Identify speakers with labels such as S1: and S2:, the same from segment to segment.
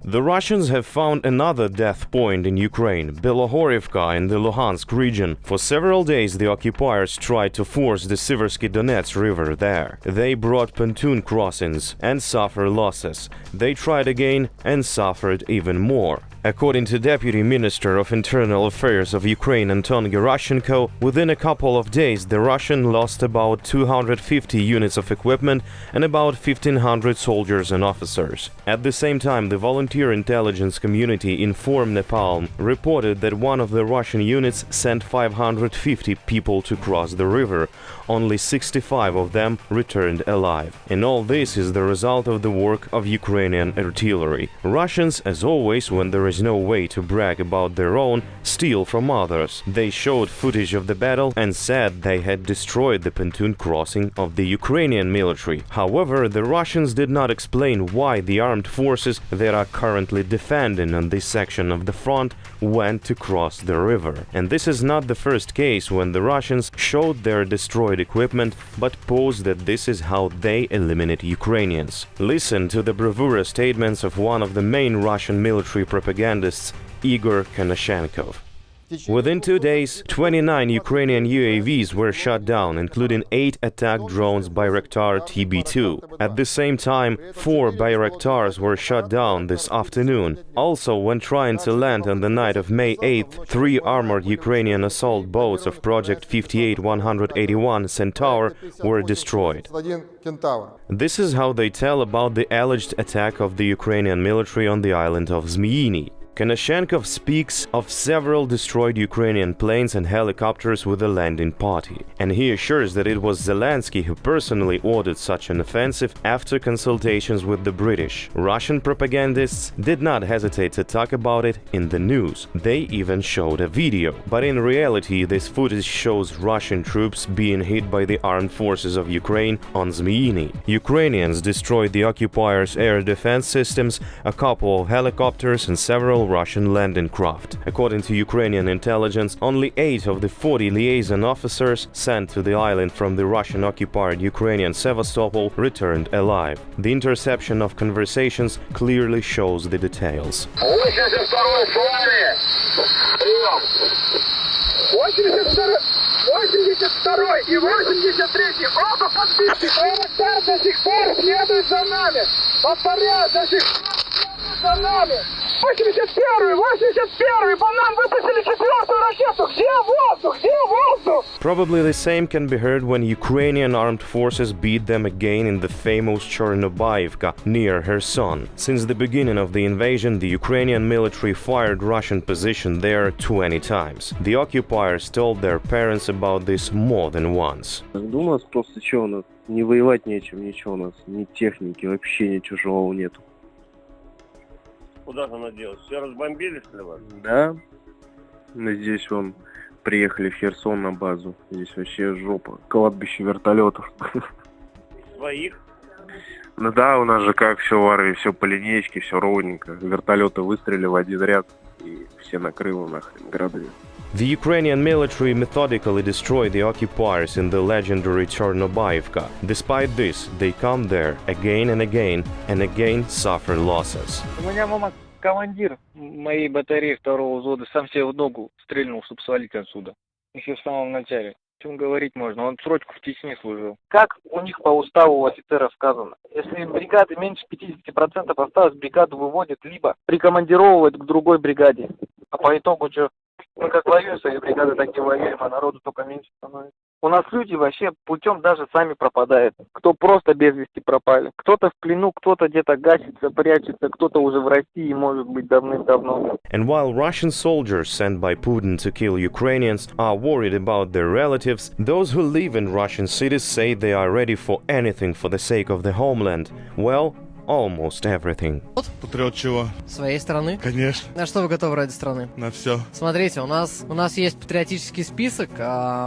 S1: The Russians have found another death point in Ukraine, Bilohorivka in the Luhansk region. For several days the occupiers tried to force the Siversky Donets river there. They brought pontoon crossings and suffered losses. They tried again and suffered even more. According to Deputy Minister of Internal Affairs of Ukraine Anton Gerashchenko, within a couple of days the Russian lost about 250 units of equipment and about 1,500 soldiers and officers. At the same time, the volunteer intelligence community Inform Nepal reported that one of the Russian units sent 550 people to cross the river. Only 65 of them returned alive. And all this is the result of the work of Ukrainian artillery. Russians, as always, when there is no way to brag about their own, steal from others. They showed footage of the battle and said they had destroyed the pontoon crossing of the Ukrainian military. However, the Russians did not explain why the armed forces that are currently defending on this section of the front went to cross the river. And this is not the first case when the Russians showed their destroyed equipment but posed that this is how they eliminate Ukrainians. Listen to the bravura statements of one of the main Russian military propagandists, Igor Konashenkov. Within 2 days, 29 Ukrainian UAVs were shot down, including 8 attack drones Bayraktar TB2. At the same time, 4 Bayraktars were shot down this afternoon. Also, when trying to land on the night of May 8th, 3 armored Ukrainian assault boats of Project 58-181 Centaur were destroyed. This is how they tell about the alleged attack of the Ukrainian military on the island of Zmyiny. Konashenkov speaks of several destroyed Ukrainian planes and helicopters with a landing party, and he assures that it was Zelensky who personally ordered such an offensive after consultations with the British. Russian propagandists did not hesitate to talk about it in the news. They even showed a video. But in reality, this footage shows Russian troops being hit by the armed forces of Ukraine on Zmyiny. Ukrainians destroyed the occupiers' air defense systems, a couple of helicopters and several Russian landing craft. According to Ukrainian intelligence, only 8 of the 40 liaison officers sent to the island from the Russian-occupied Ukrainian Sevastopol returned alive. The interception of conversations clearly shows the details.
S2: 82 и 83 оба подбиты. Bayraktar до сих пор следует за нами. Повторяю, до сих пор следует за нами. 81-й, по нам выпустили 4-ю ракету. Где воздух? Где воздух?
S1: Probably the same can be heard when Ukrainian armed forces beat them again in the famous Chornobayivka near Kherson. Since the beginning of the invasion, the Ukrainian military fired Russian position there 20 times. The occupiers told their parents about this more than once.
S3: У нас просто что, у нас не воевать нечем, ничего у нас, ни техники, вообще ничего живого нету.
S4: Куда же она делась? Все разбомбили, что ли, вас?
S3: Да. Мы здесь вон приехали в Херсон на базу. Здесь вообще жопа. Кладбище вертолетов.
S4: Своих?
S3: Ну да, у нас же как все в армии, все по линеечке, все ровненько. Вертолеты выстрелили в один ряд и все накрыло нахрен градами.
S1: The Ukrainian military methodically destroyed the occupiers in the legendary Chornobayivka. Despite this, they come there again and again suffer losses.
S5: У меня, мама, командир моей батареи 2-го взвода сам себе в ногу стрельнул, чтобы свалить отсюда. Еще в самом начале. О чем говорить можно? Он срочку в Чечне служил. Как у них по уставу у офицеров сказано? Если бригады меньше 50% осталось, бригаду выводят, либо прикомандировывают к другой бригаде. А по итогу что? Мы как воюем свои бригады, так и воюем, а народу только меньше становится. У нас люди вообще путем даже сами пропадают. Кто просто без вести пропали. Кто-то в плену, кто-то где-то гасится, прячется, кто-то уже в России, может быть, давным-давно.
S1: And while Russian soldiers sent by Putin to kill Ukrainians are worried about their relatives, those who live in Russian cities say they are ready for anything for the sake of the homeland. Well, almost everything.
S6: Патриот чего?
S7: Своей страны.
S6: Конечно.
S7: На что вы готовы ради страны?
S6: На все.
S7: Смотрите, у нас есть патриотический список.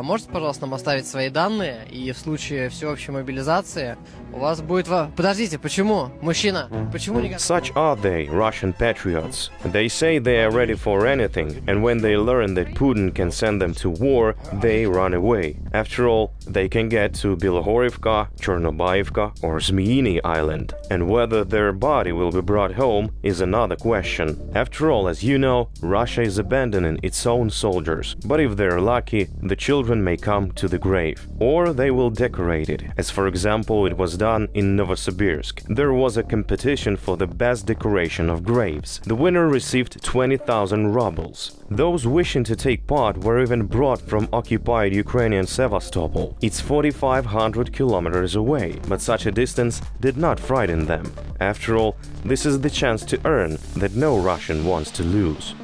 S7: Можете, пожалуйста, нам оставить свои данные, и в случае всеобщей мобилизации У вас будет... Подождите, почему? Мужчина, почему не...
S1: Such are they, Russian patriots. They say they are ready for anything, and when they learn that Putin can send them to war, they run away. After all, they can get to Bilohorivka, Chornobayivka or Zmyiny Island, and whether their body will be brought home is another question. After all, as you know, Russia is abandoning its own soldiers, but if they're lucky, the children may come to the grave, or they will decorate it, as for example it was done in Novosibirsk. There was a competition for the best decoration of graves. The winner received 20,000 rubles. Those wishing to take part were even brought from occupied Ukrainian Sevastopol. It's 4,500 kilometers away, but such a distance did not frighten them. After all, this is the chance to earn that no Russian wants to lose.